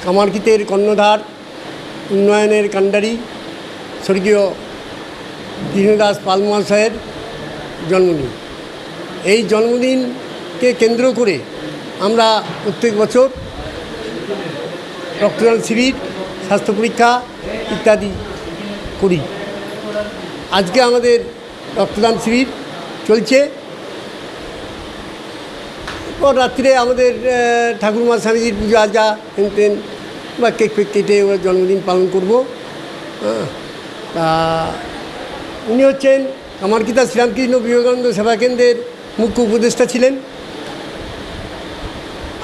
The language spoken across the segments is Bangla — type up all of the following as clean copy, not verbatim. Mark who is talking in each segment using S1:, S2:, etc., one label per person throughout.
S1: কামারকিতের কর্ণধার উন্নয়নের কাণ্ডারি স্বর্গীয় কৃষ্ণদাস পাল মহাশয়ের জন্মদিন। এই জন্মদিনকে কেন্দ্র করে আমরা প্রত্যেক বছর রক্তদান শিবির, স্বাস্থ্য পরীক্ষা ইত্যাদি করি। আজকে আমাদের রক্তদান শিবির চলছে। পর রাত্রে আমাদের ঠাকুরমা স্বামীজির পুজো আজা হেনতেন বা কেক ফেক কেটে ওরা জন্মদিন পালন করব। তা উনি হচ্ছেন কামারকিতা শ্রীরামকৃষ্ণ বিবেকানন্দ সেবা কেন্দ্রের মুখ্য উপদেষ্টা ছিলেন।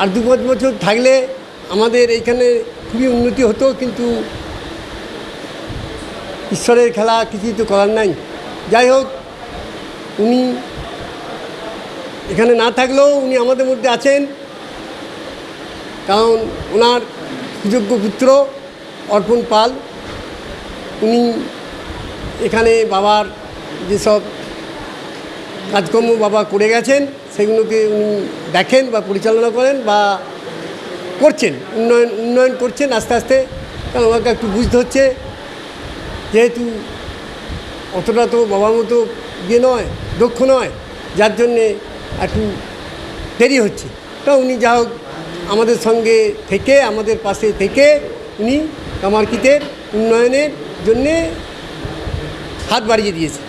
S1: আর 2-5 বছর থাকলে আমাদের এইখানে খুবই উন্নতি হতো, কিন্তু ঈশ্বরের খেলা কিছুই তো করার নাই। যাই হোক, উনি এখানে না থাকলেও উনি আমাদের মধ্যে আছেন, কারণ ওনার সুযোগ্য পুত্র অর্পণ পাল, উনি এখানে বাবার যেসব কাজকর্ম বাবা করে গেছেন সেগুলোকে উনি দেখেন বা পরিচালনা করেন বা করছেন, উন্নয়ন করছেন আস্তে আস্তে। কারণ ওনাকে একটু বুঝতে হচ্ছে, যেহেতু অতটা তো বাবার মতো ইয়ে নয়, দক্ষ নয়, যার জন্যে একটু দেরি হচ্ছে। তো উনি যা হোক আমাদের সঙ্গে থেকে, আমাদের পাশে থেকে উনি কামারকিতের উন্নয়নের জন্যে হাত বাড়িয়ে দিয়েছে।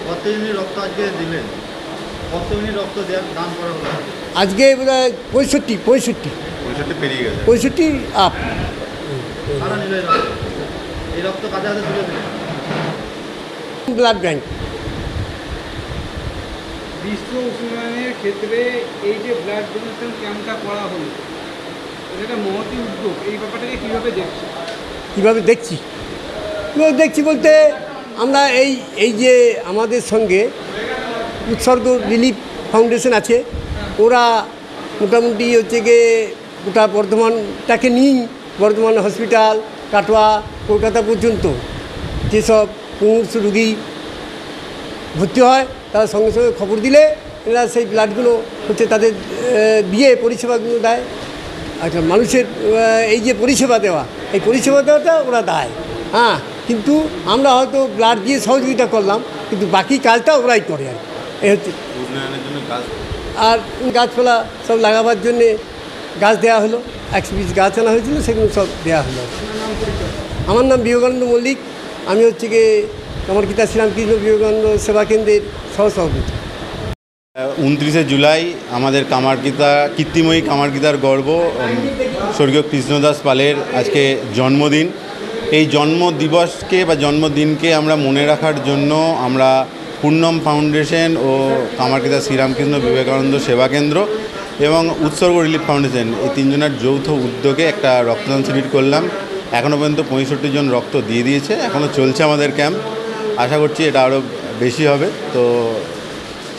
S2: কত ইউনিট রক্ত আজকে দিলেন? কত ইউনিট রক্ত দান করা হলো?
S1: আজকে বোধ হয় 65
S2: পেরিয়ে গেছে,
S1: 65 আপ।
S2: কারা নিল এই রক্ত? কাজে হাতে তুলে দিলেন
S1: ব্লাড ব্যাংক।
S3: বিশ্ব উন্নয়নের ক্ষেত্রে এই যে ব্লাড ডোনেশন ক্যাম্পটা করা হলো, এটা মহতি উদ্যোগ। এই ব্যাপারটাকে কীভাবে দেখছি?
S1: কীভাবে দেখছি বলতে, আমরা এই যে আমাদের সঙ্গে উৎসর্গ রিলিফ ফাউন্ডেশন আছে, ওরা মোটামুটি হচ্ছে গিয়ে গোটা বর্ধমানটাকে নিয়েই, বর্ধমান হসপিটাল, কাটোয়া, কলকাতা পর্যন্ত যেসব মুমূর্ষু রুগী ভর্তি হয় তারা সঙ্গে সঙ্গে খবর দিলে এরা সেই ব্লাডগুলো হচ্ছে তাদের দিয়ে পরিষেবাগুলো দেয়। আচ্ছা, মানুষের এই যে পরিষেবা দেওয়া, এই পরিষেবা দেওয়াটা ওরা দেয়। হ্যাঁ, কিন্তু আমরা হয়তো ব্লাড দিয়ে সহযোগিতা করলাম, কিন্তু বাকি কাজটা ওরাই করে। আর এই হচ্ছে
S2: উন্নয়নের জন্য কাজ।
S1: আর গাছপালা সব লাগাবার জন্যে গাছ দেওয়া হলো, 100 পিস গাছ আনা হয়েছিল, সেগুলো সব দেওয়া হলো। আমার নাম বিবেকানন্দ মল্লিক, আমি হচ্ছে গিয়ে কামারকিতা শ্রীরামকৃষ্ণ বিবেকানন্দ সেবা কেন্দ্রের সহসভাপতি।
S2: 29শে জুলাই আমাদের কামারকিতা, কীর্তিময়ী কামারকিতার গর্ব স্বর্গীয় কৃষ্ণদাস পালের আজকে জন্মদিন। এই জন্মদিবসকে বা জন্মদিনকে আমরা মনে রাখার জন্য আমরা পূর্ণম ফাউন্ডেশন ও কামারকিতা শ্রীরামকৃষ্ণ বিবেকানন্দ সেবা কেন্দ্র এবং উৎসর্গ রিলিফ ফাউন্ডেশন, এই 3 জনের যৌথ উদ্যোগে একটা রক্তদান শিবির করলাম। এখনও পর্যন্ত 65 জন রক্ত দিয়ে দিয়েছে, এখনও চলছে আমাদের ক্যাম্প। আশা করছি এটা আরও বেশি হবে। তো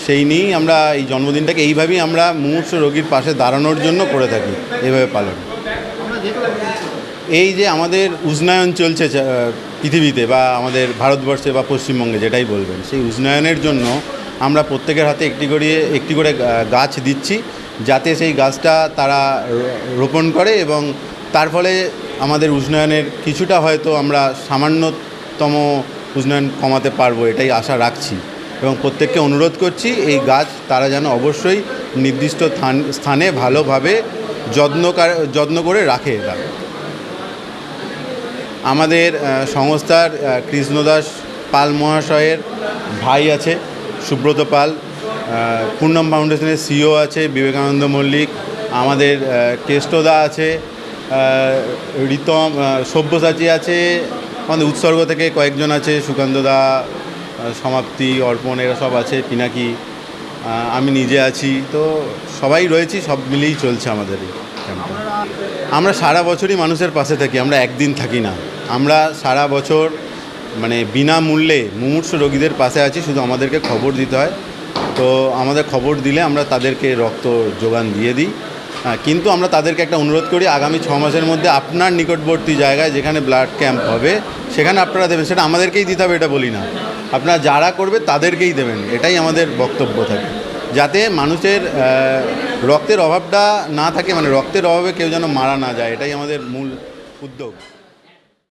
S2: সেই নিয়েই আমরা এই জন্মদিনটাকে এইভাবেই আমরা মুমূর্ষু রোগীর পাশে দাঁড়ানোর জন্য করে থাকি, এইভাবে পালন। এই যে আমাদের উন্নয়ন চলছে পৃথিবীতে বা আমাদের ভারতবর্ষে বা পশ্চিমবঙ্গে, যেটাই বলবেন, সেই উন্নয়নের জন্য আমরা প্রত্যেকের হাতে একটি করে গাছ দিচ্ছি, যাতে সেই গাছটা তারা রোপণ করে এবং তার ফলে আমাদের উন্নয়নের কিছুটা হয়তো আমরা সামান্যতম উন্নয়ন কমাতে পারবো, এটাই আশা রাখছি। এবং প্রত্যেককে অনুরোধ করছি এই গাছ তারা যেন অবশ্যই নির্দিষ্ট স্থানে ভালোভাবে যত্ন করে রাখে। এরা আমাদের সংস্থার কৃষ্ণদাস পাল মহাশয়ের ভাই আছে সুব্রত পাল, পূর্ণম ফাউন্ডেশনের সিও আছে বিবেকানন্দ মল্লিক, আমাদের কেষ্টদা আছে, রিতম সব্যসাচী আছে, আমাদের উৎসর্গ থেকে কয়েকজন আছে, সুকান্তদা, সমাপ্তি, অর্পণ, এরা সব আছে, পিনাকি, আমি নিজে আছি। তো সবাই রয়েছি, সব মিলেই চলছে আমাদের এই ক্যাম্পটা। আমরা সারা বছরই মানুষের পাশে থাকি, আমরা একদিন থাকি না। আমরা সারা বছর মানে বিনামূল্যে মুমূর্ষু রোগীদের পাশে আছি, শুধু আমাদেরকে খবর দিতে হয়। তো আমাদের খবর দিলে আমরা তাদেরকে রক্ত যোগান দিয়ে দিই। কিন্তু আমরা তাদেরকে একটা অনুরোধ করি, আগামী 6 মাসের মধ্যে আপনার নিকটবর্তী জায়গায় যেখানে ব্লাড ক্যাম্প হবে সেখানে আপনারা দেবেন। সেটা আমাদেরকেই দিতে হবে এটা বলি না, আপনারা যারা করবে তাদেরকেই দেবেন, এটাই আমাদের বক্তব্য থাকে, যাতে মানুষের রক্তের অভাবটা না থাকে, মানে রক্তের অভাবে কেউ যেন মারা না যায়, এটাই আমাদের মূল উদ্যোগ।